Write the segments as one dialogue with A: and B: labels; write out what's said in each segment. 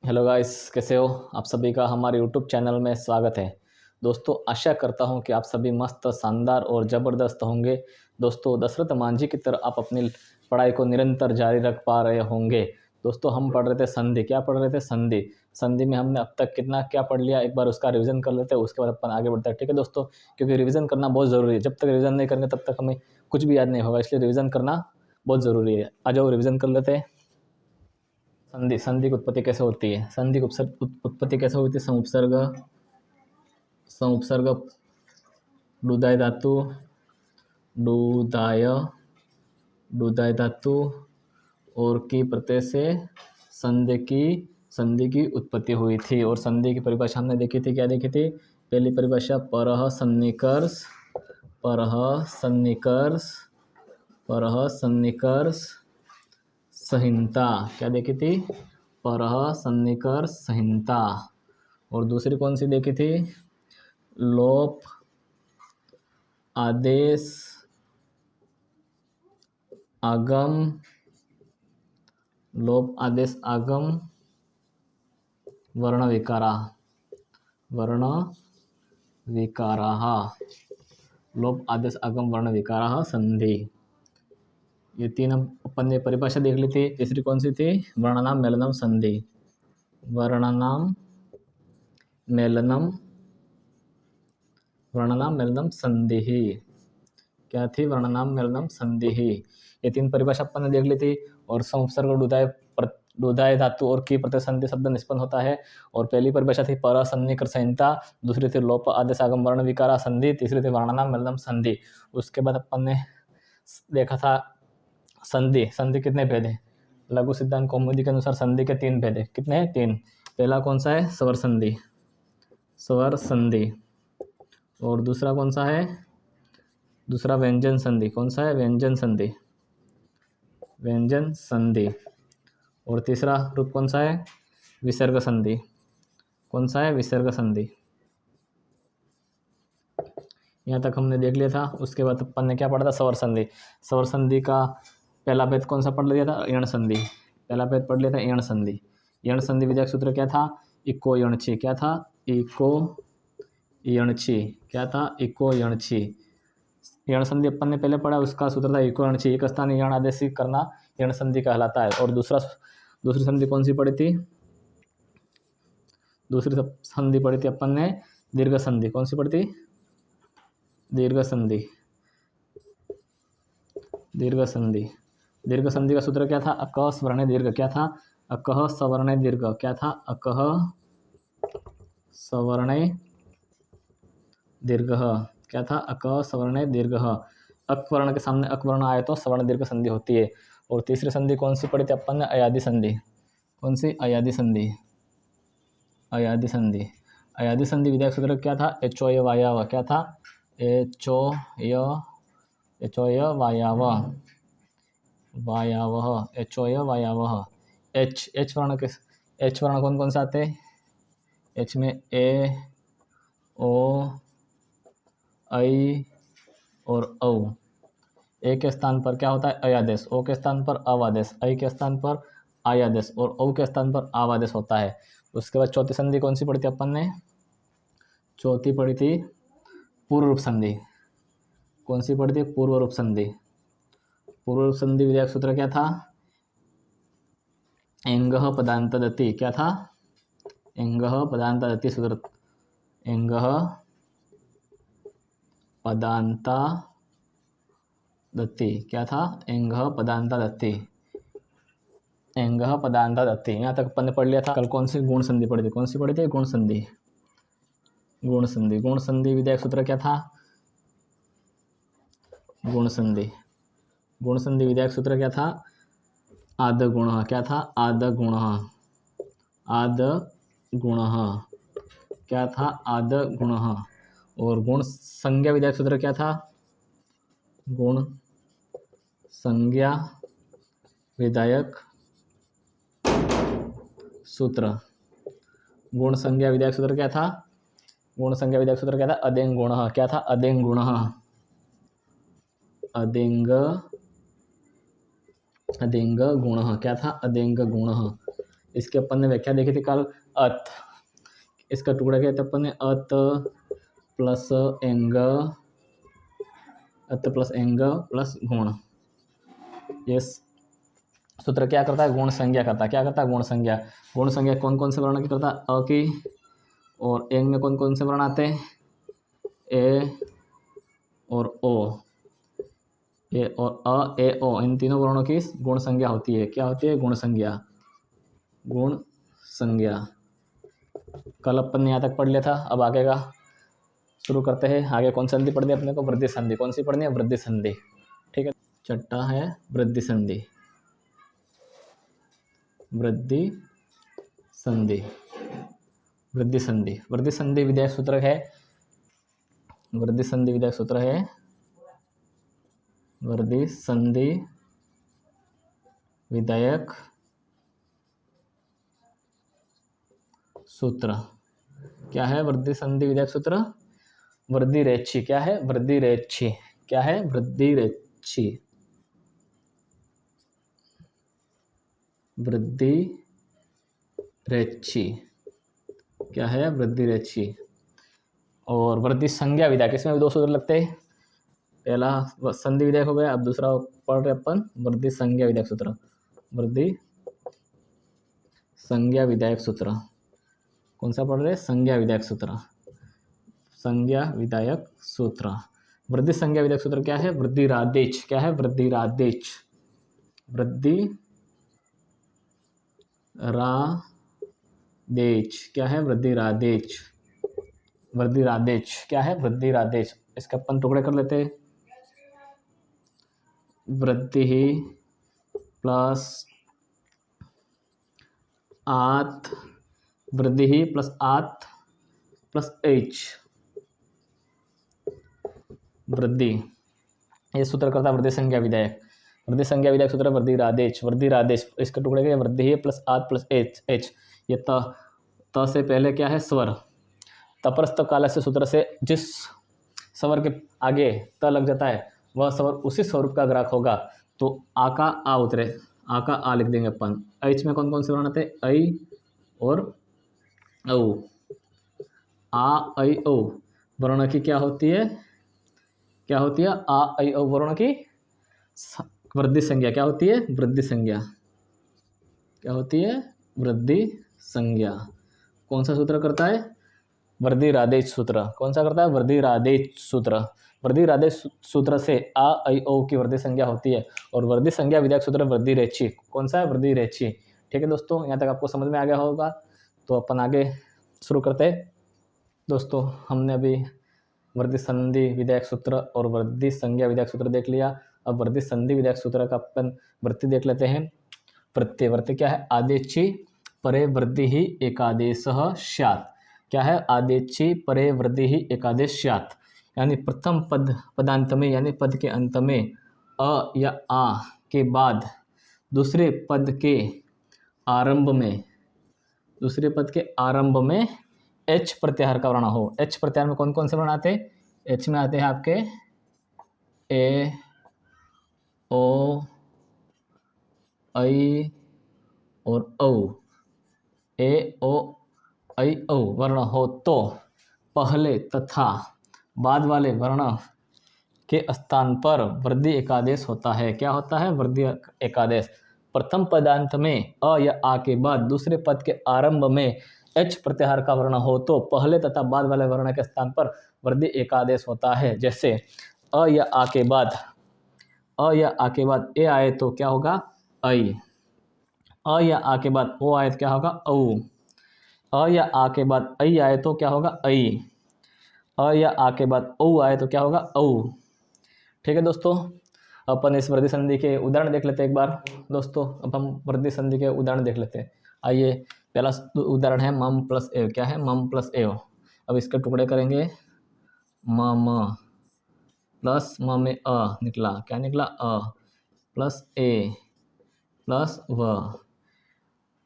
A: Hello guys, कैसे हो आप सभी का हमारे यूट्यूब चैनल में स्वागत है। दोस्तों, आशा करता हूं कि आप सभी मस्त, शानदार और ज़बरदस्त होंगे। दोस्तों, दशरथ मांझी की तरह आप अपनी पढ़ाई को निरंतर जारी रख पा रहे होंगे। दोस्तों, हम पढ़ रहे थे संधि। क्या पढ़ रहे थे? संधि। संधि में हमने अब तक कितना क्या पढ़ लिया, एक बार उसका रिवीजन कर लेते हैं, उसके बाद अपन आगे बढ़ते हैं। ठीक है दोस्तों, क्योंकि रिवीजन करना बहुत ज़रूरी है। जब तक रिवीजन नहीं करेंगे तब तक हमें कुछ भी याद नहीं होगा, इसलिए रिवीजन करना बहुत ज़रूरी है। आ जाओ, रिवीजन कर लेते हैं। संधि संधि की उत्पत्ति कैसे होती है? संधि की उत्पत्ति कैसे होती है? समुपसर्ग डुदाय धातु, डुदाय डुदाय धातु और की प्रत्यय से संधि की उत्पत्ति हुई थी। और संधि की परिभाषा हमने देखी थी। क्या देखी थी? पहली परिभाषा परः सन्निकर्ष, परः सन्निकर्ष, परः सन्निकर्ष संहिता। क्या देखी थी? परः सन्निकर्ष संहिता। और दूसरी कौन सी देखी थी? लोप आदेश आगम, लोप आदेश आगम वर्ण विकारा, वर्ण विकाराः, लोप आदेश आगम वर्ण विकाराः संधि। ये तीन अपन ने परिभाषा देख ली थी। तीसरी कौन सी थी? वर्णनाम मेलनम संधि। वर्णनाम मेलनम, वर्णनाम मेलनम संधि। क्या थी? वर्णनाम मेलनम संधि। ये तीन परिभाषा अपन ने देख ली थी। और संसर्ग डुदाय धातु और की प्रत्यय संधि शब्द निष्पन्न होता है। और पहली परिभाषा थी पर सन्निकर्ष संहिता, दूसरी थी लोप आदेश आगम वर्ण विकारा संधि, तीसरी थी वर्णनाम मेलनम संधि। उसके बाद अपन ने देखा था संधि। संधि कितने भेद है? लघु सिद्धांत कौमुदी के अनुसार संधि के तीन भेद है। कितने हैं? तीन। पहला कौन सा है? स्वर संधि, स्वर संधि। और दूसरा कौन सा है? दूसरा व्यंजन संधि। कौन सा है? व्यंजन संधि, व्यंजन संधि। और तीसरा रूप कौन सा है? विसर्ग संधि। कौन सा है? विसर्ग संधि। यहाँ तक हमने देख लिया था। उसके बाद अपन ने क्या पढ़ा था? स्वर संधि। स्वर संधि का पहला भेद कौन सा पढ़ लिया था? यण संधि। पहला भेद पढ़ लिया था यण संधि। यण संधि विधायक सूत्र क्या था? इको यणछी। क्या था? इको यणछी। क्या था? इको यणछी। यण संधि अपन ने पहले पढ़ा, उसका सूत्र था इको यणछी। एक स्थान यण आदेश करना यण संधि कहलाता है। और दूसरी संधि कौन सी पढ़ी थी? दूसरी संधि पढ़ी थी अपन ने दीर्घ संधि। कौन सी पढ़ी थी? दीर्घ संधि, दीर्घ संधि। दीर्घ संधि का सूत्र क्या था? अकः सवर्णे दीर्घ। क्या था? अकः सवर्णे दीर्घ। क्या था? अकः सवर्णे दीर्घ। क्या था? अकः सवर्णे दीर्घ। अक वर्ण के सामने अक वर्ण आए तो सवर्ण दीर्घ संधि होती है। और तीसरी संधि कौन सी पढ़ी थी अपन ने? अयादि संधि। कौन सी? अयादि संधि, अयादि संधि। अयादि संधि विधायक सूत्र क्या था? एचोय वायाव। क्या था? एचोय वायाव, वायावः, एचोय वायावः। एच वर्ण के, एच वर्ण कौन कौन से आते हैं? एच में ए, ओ, ऐ और औ। ए के स्थान पर क्या होता है? अयादेश। ओ के स्थान पर अवादेश, ऐ के स्थान पर आयादेश और औ के स्थान पर आवादेश होता है। उसके बाद चौथी संधि कौन सी पढ़ी थी अपन ने? चौथी पढ़ी थी पूर्व रूप संधि। कौन सी पढ़ी थी? पूर्व रूप संधि। पूर्व रूप संधि विधायक सूत्र क्या था? एंगः पदांत दति। क्या था? एंगः पदांत दति सूत्र। एंगः पदांता दत्ति। क्या था? एंगः पदांता दत्ति, एंगः पदांता दत्ति। यहाँ तक अपन ने पढ़ लिया था। कल कौन सी गुण संधि पढ़ी थी? कौन सी पढ़ी थी? गुण संधि, गुण संधि। गुण संधि विधायक सूत्र क्या था? गुण संधि, गुण संधि विधायक सूत्र क्या था? आद गुण। क्या था? आद गुण, आद गुण। क्या था? आद गुण। और गुण संज्ञा विधायक सूत्र क्या था? गुण संज्ञा विधायक सूत्र। गुण संज्ञा विधायक सूत्र क्या था? गुण संज्ञा विधायक सूत्र क्या था? अदेंग गुण। क्या था? अदेंग गुण, अदेंग, अदेंग गुण। क्या था? अदेंग गुण। इसके अपन ने व्याख्या देखी थी कल, अत, इसका टुकड़ा क्या था अपन ने, अत प्लस एंग, अत प्लस एंग प्लस गुण। ये सूत्र क्या करता है, गुण संज्ञा करता है। क्या करता है, गुण संज्ञा। गुण संज्ञा कौन कौन से वर्ण की करता है, अ की, और एंग में कौन कौन से वर्ण आते हैं, ए और ओ, ए और अ, ए ओ, इन तीनों वर्णों की गुण संज्ञा होती है। क्या होती है, गुण संज्ञा, गुण संज्ञा। कल अपन ने यहाँ तक पढ़ लिया था। अब आगे का शुरू करते हैं। आगे कौन सी संधि पढ़नी है अपने को, वृद्धि संधि। कौन सी पढ़नी है, वृद्धि संधि। ठीक है, छठा है वृद्धि संधि, वृद्धि संधि, वृद्धि संधि। वृद्धि संधि विधायक सूत्र है, वृद्धि संधि विधायक सूत्र है, वृद्धि संधि विधायक सूत्र। क्या है वृद्धि संधि विधायक सूत्र, वृद्धि रेच्छी। क्या है, वृद्धि रेच्छी। क्या है, वृद्धि रेच्छी, वृद्धि रेच्छी। क्या है, वृद्धि रेच्छी। और वृद्धि संज्ञा विधायक, इसमें भी दो सूत्र लगते हैं। पहला संधि विधायक हो गया, अब दूसरा पढ़ रहे अपन वृद्धि संज्ञा विधायक सूत्र। वृद्धि संज्ञा विधायक सूत्र कौन सा पढ़ रहे, संज्ञा विधायक सूत्र, संज्ञा विधायक सूत्र। वृद्धि संज्ञा विधायक सूत्र क्या है, वृद्धि रादेच। क्या है, वृद्धि रादेच, वृद्धि रादेच। क्या है, वृद्धि रादेच, वृद्धि रादेच। क्या है, वृद्धि रादेच। इसके अपन टुकड़े कर लेते हैं। वृद्धि प्लस आत, वृद्धि ही प्लस आत प्लस एच, वृद्धि। ये सूत्र करता है वृद्धि संज्ञा विधायक। वृद्धि संज्ञा विधायक सूत्र वृद्धि रादेश, वृद्धि रादेश। इसके टुकड़े के वृद्धि ही प्लस आत प्लस एच, एच। ये त से पहले क्या है, स्वर। तपरस्त काल से सूत्र से जिस स्वर के आगे त लग जाता है वह स्वर उसी स्वरूप का ग्राहक होगा। तो आ का आ उतरे, आ का आ लिख देंगे अपन। एच में कौन कौन से वर्ण आते हैं, ऐ और औ। आ ऐ औ वर्ण की क्या होती है, क्या होती है, आ ऐ औ वर्ण की वृद्धि संज्ञा। क्या होती है, वृद्धि संज्ञा। क्या होती है, वृद्धि संज्ञा। कौन सा सूत्र करता है, वृद्धि रादेश सूत्र। कौन सा करता है, वृद्धि रादेश सूत्र। वृद्धि रादेश सूत्र से आ ऐ औ की वृद्धि संज्ञा होती है। और वृद्धि संज्ञा विधायक सूत्र वृद्धि रेच्छी। कौन सा है, वृद्धि रेच्छी। ठीक है दोस्तों, यहाँ तक आपको समझ में आ गया होगा। तो अपन आगे शुरू करते हैं। दोस्तों हमने अभी वृद्धि संधि विधायक सूत्र और वृद्धि संज्ञा विधायक सूत्र देख लिया। अब वृद्धि संधि विधायक सूत्र का अपन वृत्ति देख लेते हैं। वृत्ति, वृत्ति क्या है, आदेची परे वृद्धि ही एकादेशः स्यात्। क्या है, आदेची परे वृद्धि ही एकादेश स्यात्। यानी प्रथम पदांत में, यानी पद के अंत में अ या आ के बाद दूसरे पद के आरंभ में, दूसरे पद के आरंभ में एच प्रत्याहार का वर्ण हो। एच प्रत्याहार में कौन कौन से वर्ण आते हैं, एच में आते हैं आपके ए ओ ऐ और औ। ए ओ ऐ औ वर्ण हो तो पहले तथा बाद वाले वर्ण के स्थान पर वृद्धि एकादेश होता है। क्या होता है, वृद्धि एकादेश। प्रथम पदांत में अ या आ के बाद दूसरे पद के आरंभ में एच प्रत्याहार का वर्ण हो तो पहले तथा बाद वाले वर्ण के स्थान पर वृद्धि एकादेश होता है। जैसे अ या आ के बाद, अ या आ के बाद ए आए तो क्या होगा, ऐ। अ या आ के बाद ओ आए तो क्या होगा, औ। अ या आ के बाद ऐ आए तो क्या होगा, ऐ। अ या आ के बाद औ आए तो क्या होगा, औ। ठीक है दोस्तों, अपन इस वृद्धि संधि के उदाहरण देख लेते हैं एक बार। दोस्तों अब हम वृद्धि संधि के उदाहरण देख लेते हैं। आइए, पहला उदाहरण है मम प्लस एव। क्या है, मम प्लस एव। अब इसके टुकड़े करेंगे, म प्लस म में अ निकला। क्या निकला, अ प्लस ए प्लस व।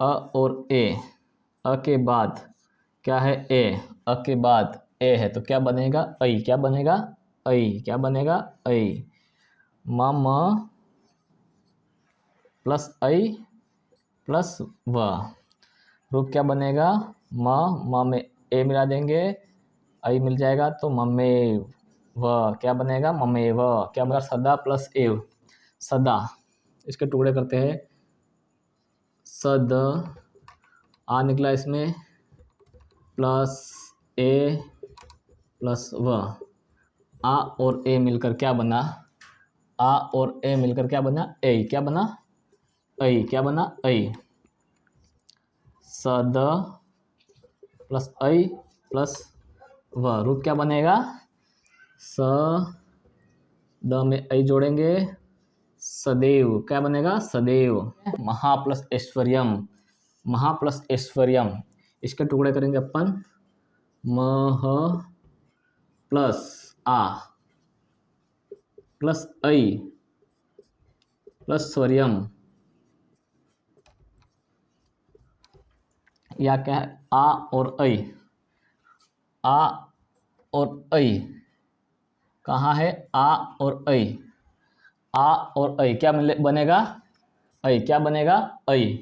A: अ और ए, अ के बाद क्या है, ए। अ के बाद ए है तो क्या बनेगा, ऐ। क्या बनेगा, ऐ। क्या बनेगा, ऐ। म प्लस ऐ प्लस व। रूप क्या बनेगा, म में ए मिला देंगे, आई मिल जाएगा तो ममेव। क्या बनेगा, ममेव। क्या बनेगा, सदा प्लस एव, सदा। इसके टुकड़े करते हैं, सद, आ निकला इसमें, प्लस ए प्लस व। आ और ए मिलकर क्या बना, आ और ए मिलकर क्या बना, ए। क्या बना, ऐ। क्या बना, ऐ। सद प्लस ऐ प्लस व। रूप क्या बनेगा, स द में ऐ जोड़ेंगे, सदैव। क्या बनेगा, सदैव। महा प्लस ऐश्वर्यम, महा प्लस ऐश्वर्यम। इसके टुकड़े करेंगे अपन, मह प्लस आ प्लस ऐ प्लस स्वर्यम, या क्या है, आ और ऐ। आ और ऐ कहाँ है, आ और ऐ। आ और ऐ क्या बनेगा, ऐ। क्या बनेगा, ऐ।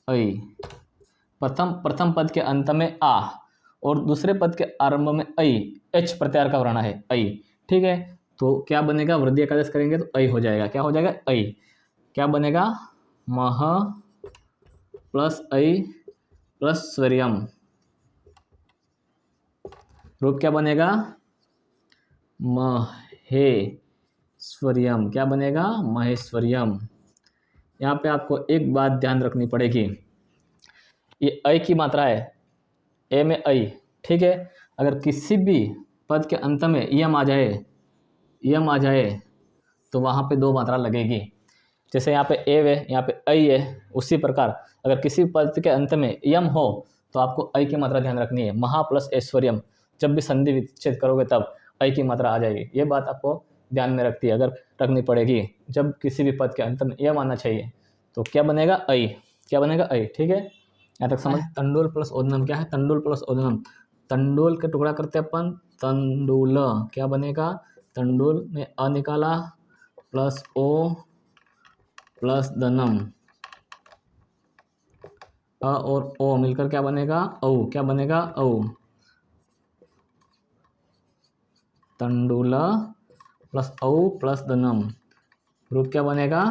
A: ऐ। प्रथम पद के अंत में आ और दूसरे पद के आरंभ में ऐ, एच प्रत्याहार का वर्ण है, ऐ। ठीक है, तो क्या बनेगा, वृद्धि एकादेश करेंगे तो ऐ हो जाएगा। क्या हो जाएगा, ऐ। क्या बनेगा, मह प्लस ऐ प्लस स्वर्यम। रूप क्या बनेगा, महेश्वर्यम। क्या बनेगा, महेश्वर्यम। यहाँ पे आपको एक बात ध्यान रखनी पड़ेगी, ये ऐ की मात्रा है, ए में ऐ। ठीक है, अगर किसी भी पद के अंत में यम आ जाए, यम आ जाए तो वहाँ पे दो मात्रा लगेगी। जैसे यहाँ पे ए है, यहाँ पे ऐ है, उसी प्रकार अगर किसी पद के अंत में यम हो तो आपको ऐ की मात्रा ध्यान रखनी है। महा प्लस ऐश्वर्यम, जब भी संधि विच्छेद करोगे तब ऐ की मात्रा आ जाएगी। ये बात आपको ध्यान में रखती है, अगर रखनी पड़ेगी। जब किसी भी पद के अंत में यम आना चाहिए तो क्या बनेगा, ऐ। क्या बनेगा, ऐ। ठीक है, यहाँ तक समझ। तंडुल प्लस ओदनम, क्या है, तंडुल प्लस ओदनम। तंडुल के टुकड़ा करते हैं अपन, तंडुल। क्या बनेगा, तंडुल में अ निकाला प्लस ओ प्लस दनम, अ और ओ मिलकर क्या बनेगा, औ। क्या बनेगा, औ। तंडुल प्लस औ प्लस दनम। रूप क्या बनेगा,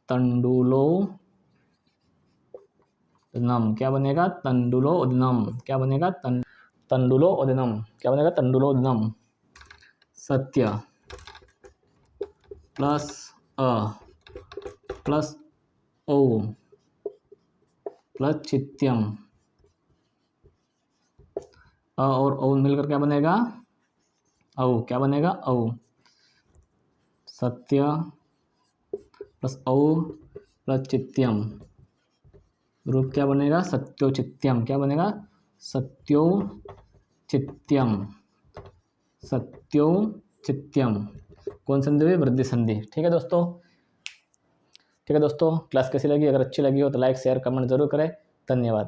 A: तंडुलो उदनम। क्या बनेगा, तंडुलो उदनम। क्या बनेगा, तंडुलो उदनम। क्या बनेगा, तंडुलो उदनम। सत्य प्लस अ प्लस ओ प्लस चित्यम। अ और ओ मिलकर क्या बनेगा, औ। क्या बनेगा, औ। सत्य प्लस औ प्लस चित्यम। रूप क्या बनेगा, सत्योचित्यम। क्या बनेगा, सत्योचित्यम। सत्योचित्यम। कौन संधि हुई, वृद्धि संधि। ठीक है दोस्तों, ठीक है दोस्तों, क्लास कैसी लगी, अगर अच्छी लगी हो तो लाइक शेयर कमेंट जरूर करें। धन्यवाद।